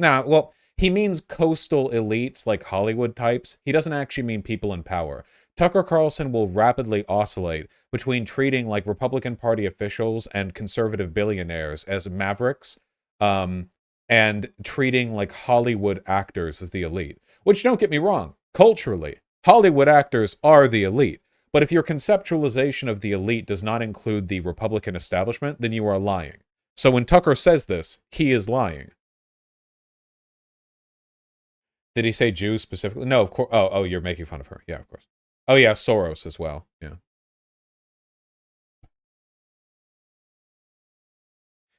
He means coastal elites like Hollywood types. He doesn't actually mean people in power. Tucker Carlson will rapidly oscillate between treating like Republican Party officials and conservative billionaires as mavericks, and treating like Hollywood actors as the elite. Which, don't get me wrong, culturally, Hollywood actors are the elite. But if your conceptualization of the elite does not include the Republican establishment, then you are lying. So when Tucker says this, he is lying. Did he say Jews specifically? No, of course. Oh, you're making fun of her. Yeah, of course. Oh yeah, Soros as well. Yeah.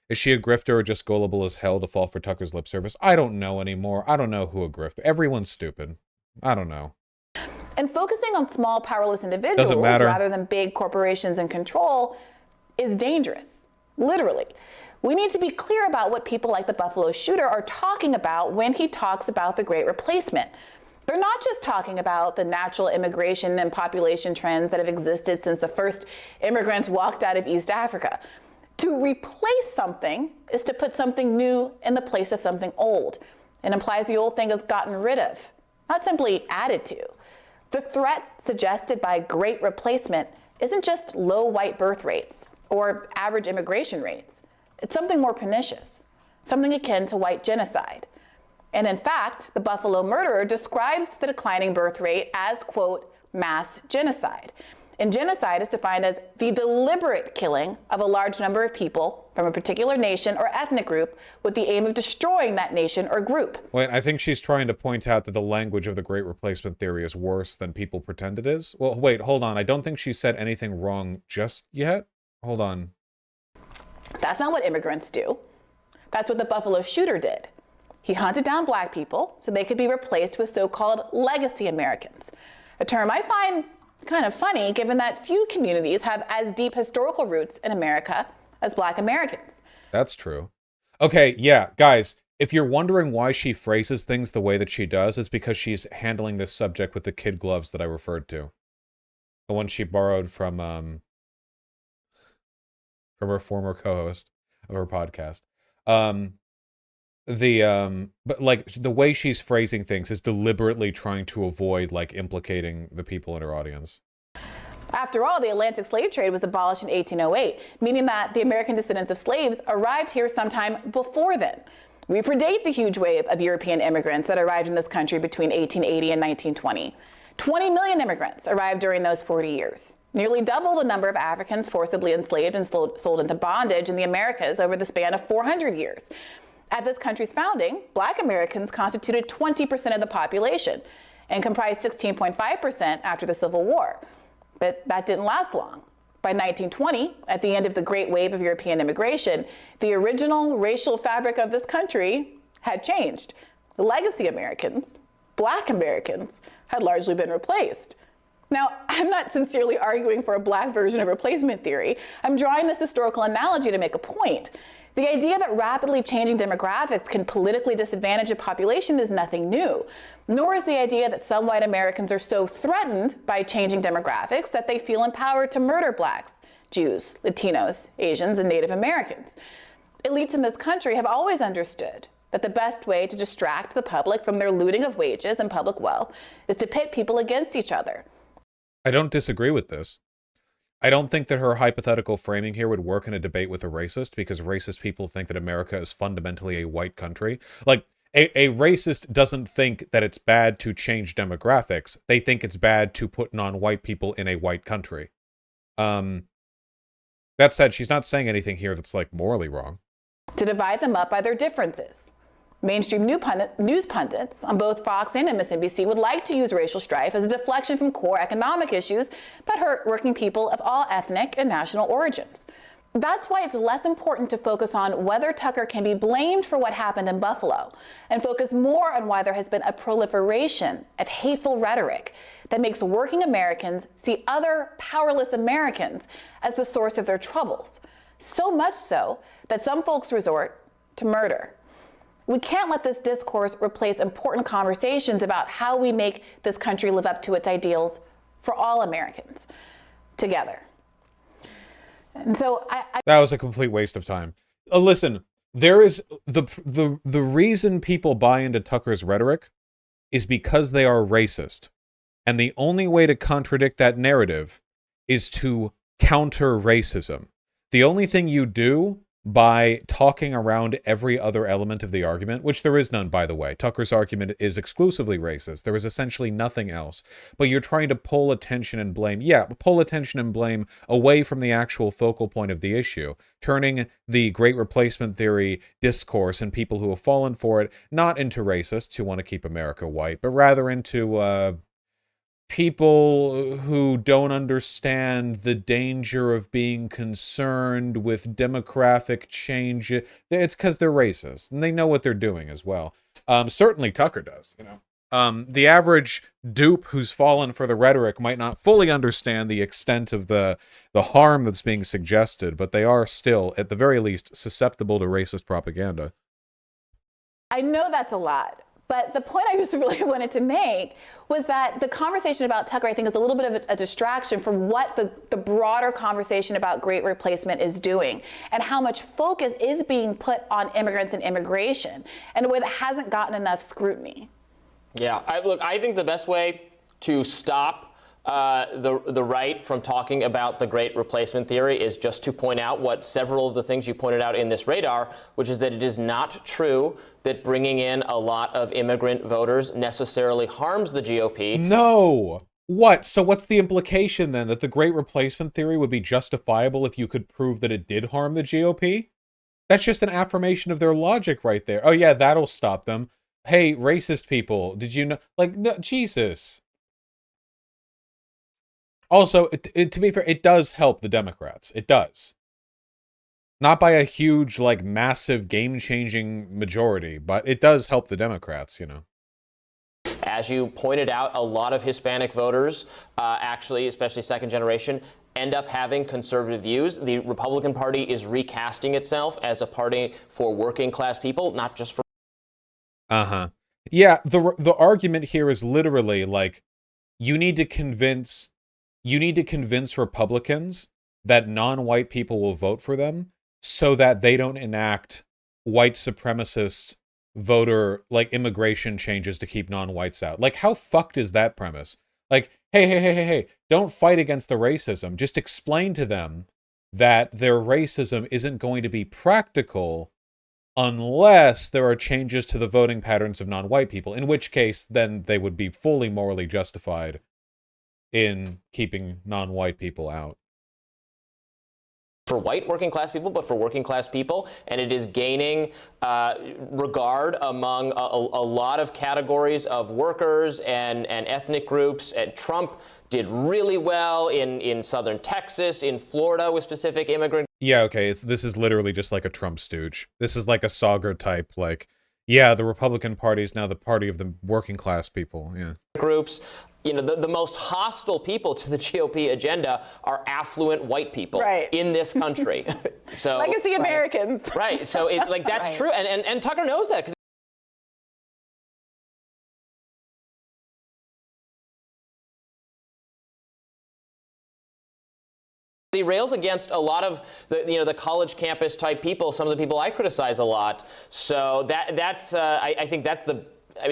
Is she a grifter or just gullible as hell to fall for Tucker's lip service? I don't know anymore. I don't know who a grifter. Everyone's stupid. I don't know. And focusing on small, powerless individuals rather than big corporations in control is dangerous. Literally. We need to be clear about what people like the Buffalo shooter are talking about when he talks about the Great Replacement. They're not just talking about the natural immigration and population trends that have existed since the first immigrants walked out of East Africa. To replace something is to put something new in the place of something old. It implies the old thing is gotten rid of, not simply added to. The threat suggested by Great Replacement isn't just low white birth rates or average immigration rates. It's something more pernicious, something akin to white genocide. And in fact, the Buffalo murderer describes the declining birth rate as, quote, mass genocide. And genocide is defined as the deliberate killing of a large number of people from a particular nation or ethnic group with the aim of destroying that nation or group. Wait, I think she's trying to point out that the language of the Great Replacement theory is worse than people pretend it is. Well, wait, hold on. I don't think she said anything wrong just yet. Hold on. That's not what immigrants do. That's what the Buffalo shooter did. He hunted down black people so they could be replaced with so-called legacy Americans, a term I find kind of funny given that few communities have as deep historical roots in America as black Americans. That's true. Okay, yeah, guys, if you're wondering why she phrases things the way that she does, it's because she's handling this subject with the kid gloves that I referred to. The one she borrowed from her former co-host of her podcast. But like the way she's phrasing things is deliberately trying to avoid like implicating the people in her audience. After all, the Atlantic slave trade was abolished in 1808, meaning that the American descendants of slaves arrived here sometime before then. We predate the huge wave of European immigrants that arrived in this country between 1880 and 1920. 20 million immigrants arrived during those 40 years, nearly double the number of Africans forcibly enslaved and sold into bondage in the Americas over the span of 400 years. At this country's founding, Black Americans constituted 20% of the population and comprised 16.5% after the Civil War. But that didn't last long. By 1920, at the end of the great wave of European immigration, the original racial fabric of this country had changed. The legacy Americans, Black Americans, had largely been replaced. Now, I'm not sincerely arguing for a Black version of replacement theory. I'm drawing this historical analogy to make a point. The idea that rapidly changing demographics can politically disadvantage a population is nothing new, nor is the idea that some white Americans are so threatened by changing demographics that they feel empowered to murder Blacks, Jews, Latinos, Asians, and Native Americans. Elites in this country have always understood that the best way to distract the public from their looting of wages and public wealth is to pit people against each other. I don't disagree with this. I don't think that her hypothetical framing here would work in a debate with a racist, because racist people think that America is fundamentally a white country. Like, a racist doesn't think that it's bad to change demographics. They think it's bad to put non-white people in a white country. That said, she's not saying anything here that's, like, morally wrong. To divide them up by their differences. Mainstream news pundits on both Fox and MSNBC would like to use racial strife as a deflection from core economic issues that hurt working people of all ethnic and national origins. That's why it's less important to focus on whether Tucker can be blamed for what happened in Buffalo and focus more on why there has been a proliferation of hateful rhetoric that makes working Americans see other powerless Americans as the source of their troubles. So much so that some folks resort to murder. We can't let this discourse replace important conversations about how we make this country live up to its ideals for all Americans together. And so that was a complete waste of time. Listen, there is the reason people buy into Tucker's rhetoric is because they are racist. And the only way to contradict that narrative is to counter racism. The only thing you do by talking around every other element of the argument, which there is none, by the way. Tucker's argument is exclusively racist. There is essentially nothing else. But you're trying to pull attention and blame. Yeah, pull attention and blame away from the actual focal point of the issue, turning the Great Replacement Theory discourse and people who have fallen for it not into racists who want to keep America white, but rather into people who don't understand the danger of being concerned with demographic change. It's because they're racist, and they know what they're doing as well. Certainly Tucker does, you know. The average dupe who's fallen for the rhetoric might not fully understand the extent of the harm that's being suggested, but they are still, at the very least, susceptible to racist propaganda. I know that's a lot. But the point I just really wanted to make was that the conversation about Tucker, I think, is a little bit of a distraction from what the broader conversation about Great Replacement is doing and how much focus is being put on immigrants and immigration in a way that hasn't gotten enough scrutiny. Yeah, I think the best way to stop the right from talking about the Great Replacement Theory is just to point out what several of the things you pointed out in this radar, which is that it is not true that bringing in a lot of immigrant voters necessarily harms the GOP. No! What? So what's the implication then? That the Great Replacement Theory would be justifiable if you could prove that it did harm the GOP? That's just an affirmation of their logic right there. Oh yeah, that'll stop them. Hey, racist people, did you know? Like, no, Jesus. Also, to be fair, it does help the Democrats. It does. Not by a huge, like, massive, game-changing majority, but it does help the Democrats, you know. As you pointed out, a lot of Hispanic voters, actually, especially second generation, end up having conservative views. The Republican Party is recasting itself as a party for working class people, not just for... Yeah, the argument here is literally, like, you need to convince Republicans that non-white people will vote for them so that they don't enact white supremacist voter, like, immigration changes to keep non-whites out. Like, how fucked is that premise? Like, hey, don't fight against the racism. Just explain to them that their racism isn't going to be practical unless there are changes to the voting patterns of non-white people, in which case then they would be fully morally justified in keeping non-white people out. For white working class people, but for working class people, and it is gaining regard among a lot of categories of workers and ethnic groups. And Trump did really well in southern Texas, in Florida with specific immigrant. Yeah, okay, this is literally just like a Trump stooge. This is like a Sauger type, like, yeah, the Republican Party is now the party of the working class people, yeah. Groups. You know, the most hostile people to the GOP agenda are affluent white people in this country. So legacy Americans. Right. So that's true. And Tucker knows that. He rails against a lot of the college campus type people, some of the people I criticize a lot. So that's I think that's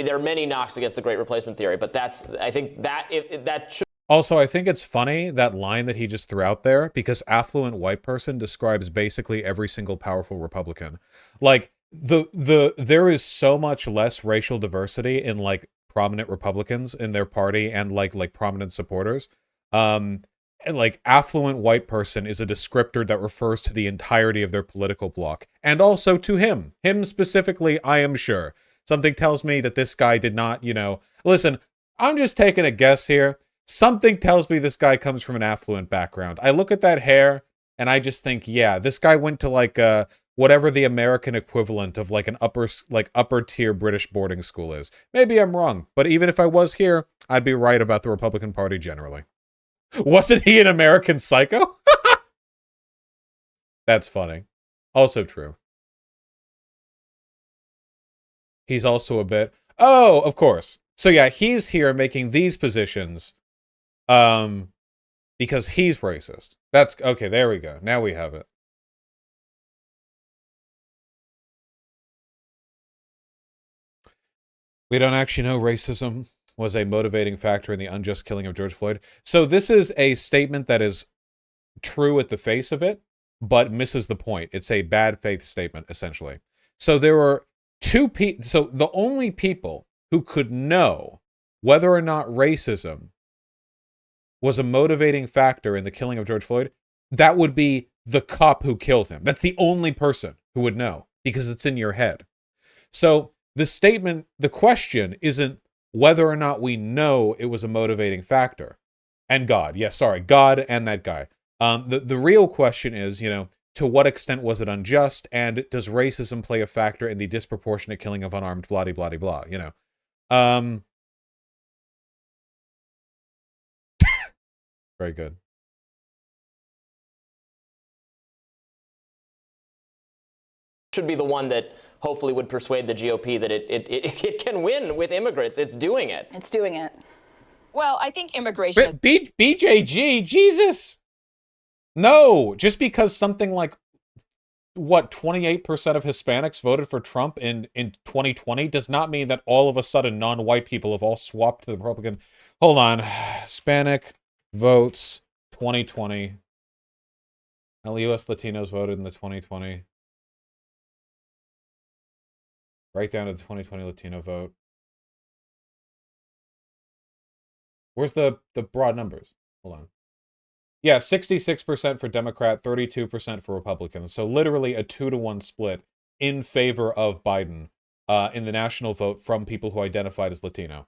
there are many knocks against the Great Replacement Theory, but I think that should. Also, I think it's funny, that line that he just threw out there, because affluent white person describes basically every single powerful Republican. Like, there is so much less racial diversity in, like, prominent Republicans in their party and, like prominent supporters. And, like, affluent white person is a descriptor that refers to the entirety of their political bloc. And also to him. Him specifically, I am sure. Something tells me that this guy did not, listen, I'm just taking a guess here. Something tells me this guy comes from an affluent background. I look at that hair, and I just think, yeah, this guy went to, like, whatever the American equivalent of, like, an upper tier British boarding school is. Maybe I'm wrong, but even if I was here, I'd be right about the Republican Party generally. Wasn't he an American Psycho? That's funny. Also true. He's also a bit... Oh, of course. So yeah, he's here making these positions because he's racist. That's... Okay, there we go. Now we have it. We don't actually know racism was a motivating factor in the unjust killing of George Floyd. So this is a statement that is true at the face of it, but misses the point. It's a bad faith statement, essentially. So there were two people. So the only people who could know whether or not racism was a motivating factor in the killing of George Floyd, that would be the cop who killed him. That's the only person who would know, because it's in your head. So the statement, the question isn't whether or not we know it was a motivating factor. And God, yes, sorry, God and that guy. The real question is, to what extent was it unjust, and does racism play a factor in the disproportionate killing of unarmed blah blah blah, Very good. Should be the one that hopefully would persuade the GOP that it can win with immigrants. It's doing it. It's doing it. Well, I think immigration... BJG, Jesus! No, just because something like, 28% of Hispanics voted for Trump in 2020 does not mean that all of a sudden non-white people have all swapped to the Republican. Hold on. Hispanic votes 2020. Now, U.S. Latinos voted in the 2020. Right down to the 2020 Latino vote. Where's the broad numbers? Hold on. Yeah, 66% for Democrat, 32% for Republicans. So literally a 2-to-1 split in favor of Biden in the national vote from people who identified as Latino.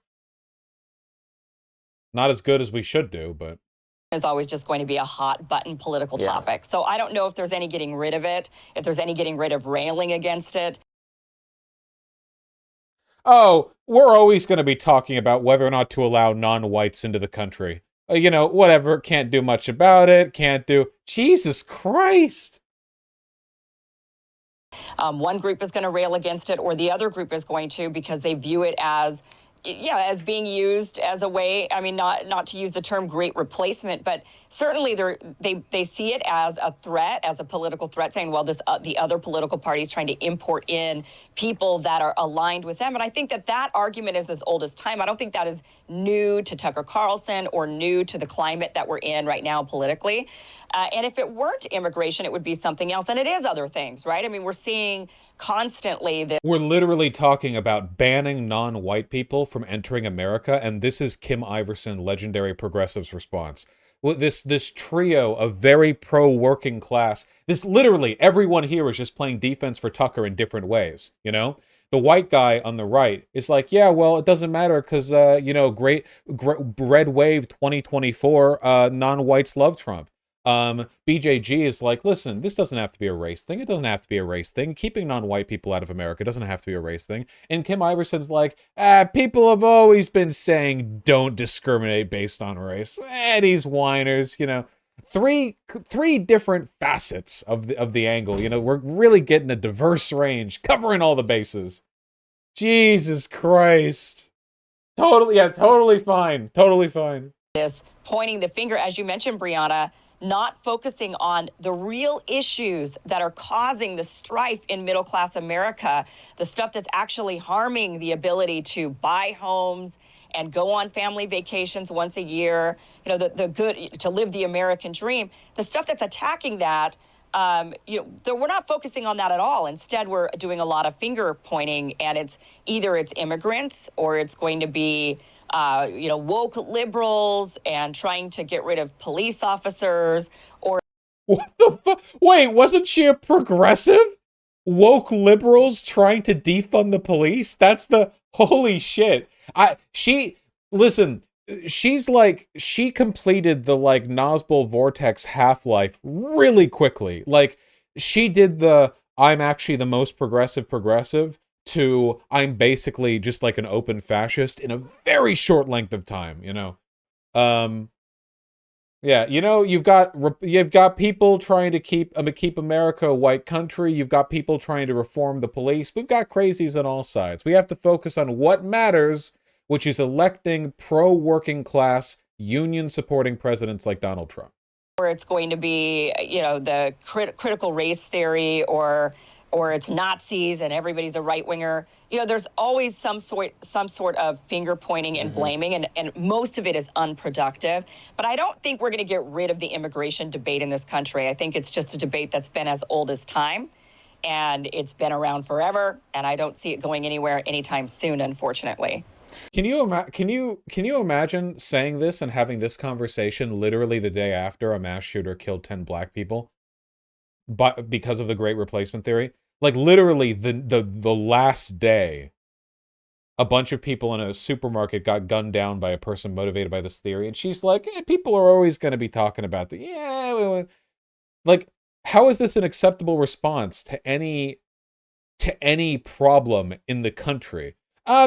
Not as good as we should do, but... is always just going to be a hot button political topic. So I don't know if there's any getting rid of it, if there's any getting rid of railing against it. Oh, we're always going to be talking about whether or not to allow non-whites into the country. Whatever, can't do much about it, can't do... Jesus Christ! One group is going to rail against it, or the other group is going to, because they view it as, as being used as a way, not to use the term great replacement, but certainly they see it as a threat, as a political threat, saying, well, this the other political party is trying to import in people that are aligned with them. And I think that argument is as old as time. I don't think that is new to Tucker Carlson or new to the climate that we're in right now politically. And if it weren't immigration, it would be something else. And it is other things, right? I mean, we're seeing constantly that we're literally talking about banning non-white people from entering America, and this is Kim Iverson, legendary progressives' response. Well, this trio of very pro-working class, this literally everyone here is just playing defense for Tucker in different ways, you know? The white guy on the right is like, yeah, well, it doesn't matter because, you know, great red wave 2024, non-whites love Trump. BJG is like, listen, this doesn't have to be a race thing. It doesn't have to be a race thing. Keeping non-white people out of America doesn't have to be a race thing. And Kim Iverson's like, people have always been saying don't discriminate based on race. These whiners, you know. Three different facets of the angle. You know, we're really getting a diverse range, covering all the bases. Jesus Christ. Totally fine. Totally fine. This pointing the finger, as you mentioned, Briahna, not focusing on the real issues that are causing the strife in middle-class America, the stuff that's actually harming the ability to buy homes and go on family vacations once a year, you know, the good, to live the American dream, the stuff that's attacking that, you know, we're not focusing on that at all. Instead, we're doing a lot of finger pointing, and it's either it's immigrants or it's going to be you know, woke liberals and trying to get rid of police officers, or what the fuck? Wait, wasn't she a progressive? Woke liberals trying to defund the police? That's the holy shit. Listen, she's like, she completed the like Nosbol Vortex half-life really quickly. Like, she did the I'm actually the most progressive to I'm basically just like an open fascist in a very short length of time, you know. Yeah, you know, you've got people trying to keep America a white country. You've got people trying to reform the police. We've got crazies on all sides. We have to focus on what matters, which is electing pro-working class, union-supporting presidents like Donald Trump. Or it's going to be, you know, the critical race theory, or it's Nazis and everybody's a right-winger. You know, there's always some sort of finger pointing and blaming, and most of it is unproductive. But I don't think we're going to get rid of the immigration debate in this country. I think it's just a debate that's been as old as time, and it's been around forever, and I don't see it going anywhere anytime soon, unfortunately. Can you imagine saying this and having this conversation literally the day after a mass shooter killed 10 black people, but because of the Great Replacement Theory? Like, literally the last day, a bunch of people in a supermarket got gunned down by a person motivated by this theory, and she's like, people are always going to be talking about the like, how is this an acceptable response to any problem in the country?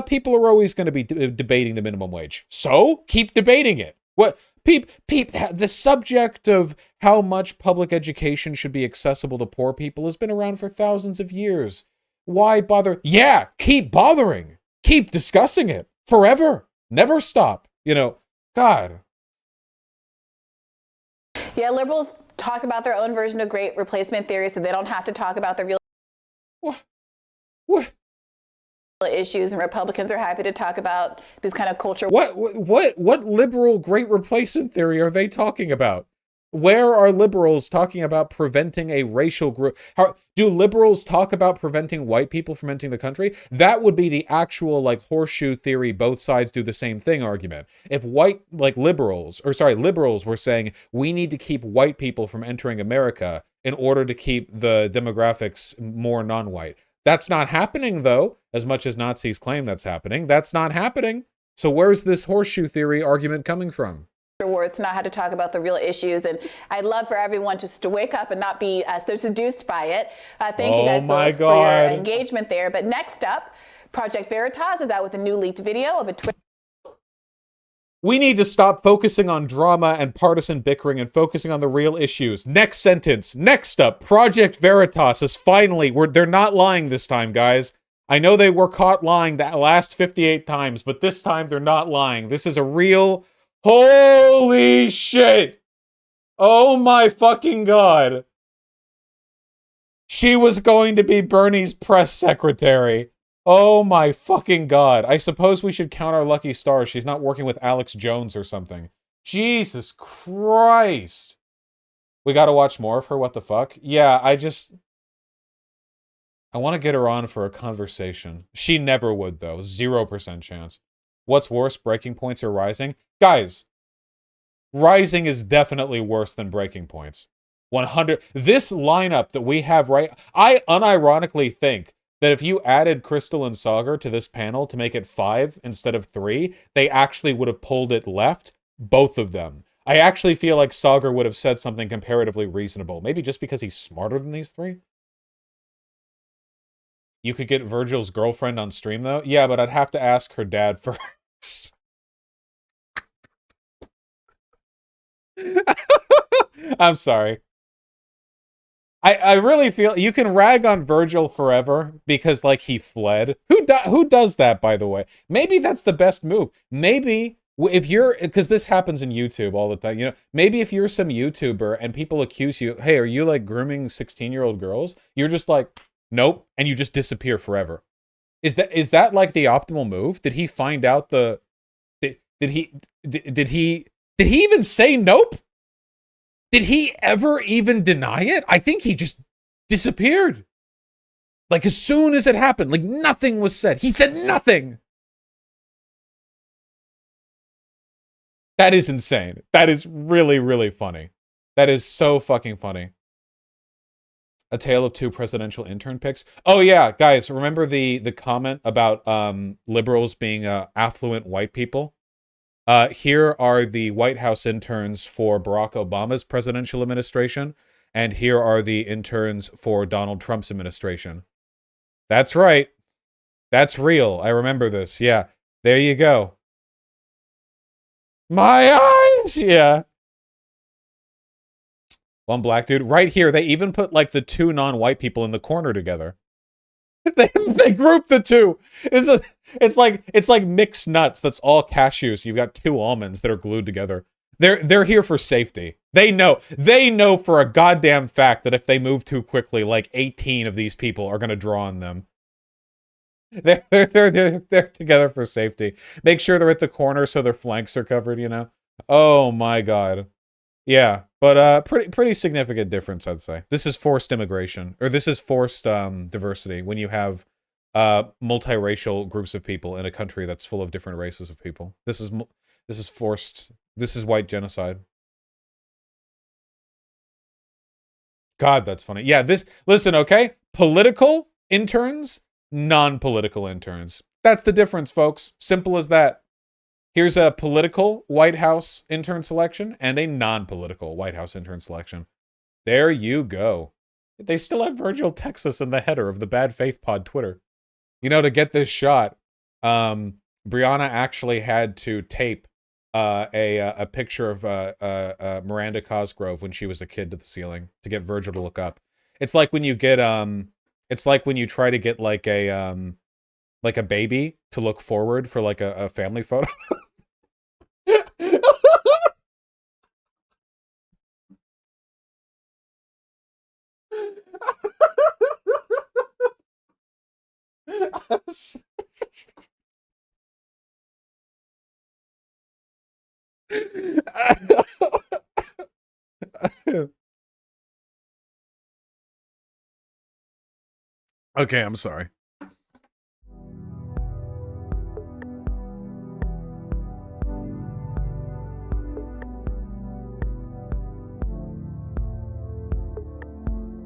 People are always going to be debating the minimum wage. So keep debating it. What? The subject of how much public education should be accessible to poor people has been around for thousands of years. Why bother? Yeah, keep bothering. Keep discussing it forever. Never stop. You know, God. Yeah, liberals talk about their own version of Great Replacement Theory, so they don't have to talk about the real What? issues, and Republicans are happy to talk about this kind of culture. What liberal Great Replacement Theory are they talking about? Where are liberals talking about preventing a racial group? How do liberals talk about preventing white people from entering the country? That would be the actual like horseshoe theory, both sides do the same thing argument. If liberals were saying we need to keep white people from entering America in order to keep the demographics more non-white. That's not happening, though, as much as Nazis claim that's happening. That's not happening. So where's this horseshoe theory argument coming from? Words, not how to talk about the real issues. And I'd love for everyone just to wake up and not be so seduced by it. Thank you guys both for your engagement there. But next up, Project Veritas is out with a new leaked video of a Twitter. We need to stop focusing on drama and partisan bickering and focusing on the real issues. Next sentence. Next up, Project Veritas is finally, they're not lying this time, guys. I know they were caught lying that last 58 times, but this time they're not lying. This is a real, holy shit. Oh my fucking god. She was going to be Bernie's press secretary. Oh my fucking god. I suppose we should count our lucky stars. She's not working with Alex Jones or something. Jesus Christ. We gotta watch more of her, what the fuck? Yeah, I want to get her on for a conversation. She never would, though. 0% chance. What's worse, breaking points or rising? Guys, rising is definitely worse than breaking points. 100. This lineup that we have right... I unironically think that if you added Crystal and Sagar to this panel to make it 5 instead of 3, they actually would have pulled it left, both of them. I actually feel like Sagar would have said something comparatively reasonable. Maybe just because he's smarter than these three? You could get Virgil's girlfriend on stream, though? Yeah, but I'd have to ask her dad first. I'm sorry. I really feel you can rag on Virgil forever because like he fled. Who does that, by the way? Maybe that's the best move. Maybe if you're, because this happens in YouTube all the time, you know, maybe if you're some YouTuber and people accuse you, hey, are you like grooming 16-year-old girls? You're just like, nope, and you just disappear forever. Is that like the optimal move? Did he find out the did he even say nope? Did he ever even deny it? I think he just disappeared. Like, as soon as it happened, like, nothing was said. He said nothing. That is insane. That is really, really funny. That is so fucking funny. A tale of two presidential intern picks. Oh, yeah, guys, remember the comment about liberals being affluent white people? Here are the White House interns for Barack Obama's presidential administration, and here are the interns for Donald Trump's administration. That's right. That's real. I remember this. Yeah. There you go. My eyes! Yeah. One black dude. Right here, they even put, like, the two non-white people in the corner together. They group the two. It's like mixed nuts. That's all cashews. You've got two almonds that are glued together. They're here for safety. They know for a goddamn fact that if they move too quickly, like 18 of these people are gonna draw on them. They're together for safety. Make sure they're at the corner so their flanks are covered. You know. Oh my god. Yeah, but pretty significant difference, I'd say. This is forced immigration, or this is forced diversity when you have multiracial groups of people in a country that's full of different races of people. This is forced. This is white genocide. God, that's funny. Yeah, listen, okay? Political interns, non-political interns. That's the difference, folks. Simple as that. Here's a political White House intern selection and a non-political White House intern selection. There you go. They still have Virgil Texas in the header of the Bad Faith Pod Twitter. You know, to get this shot, Briahna actually had to tape a picture of Miranda Cosgrove when she was a kid to the ceiling to get Virgil to look up. It's like when you get it's like when you try to get like a baby to look forward for like a family photo. Okay, I'm sorry.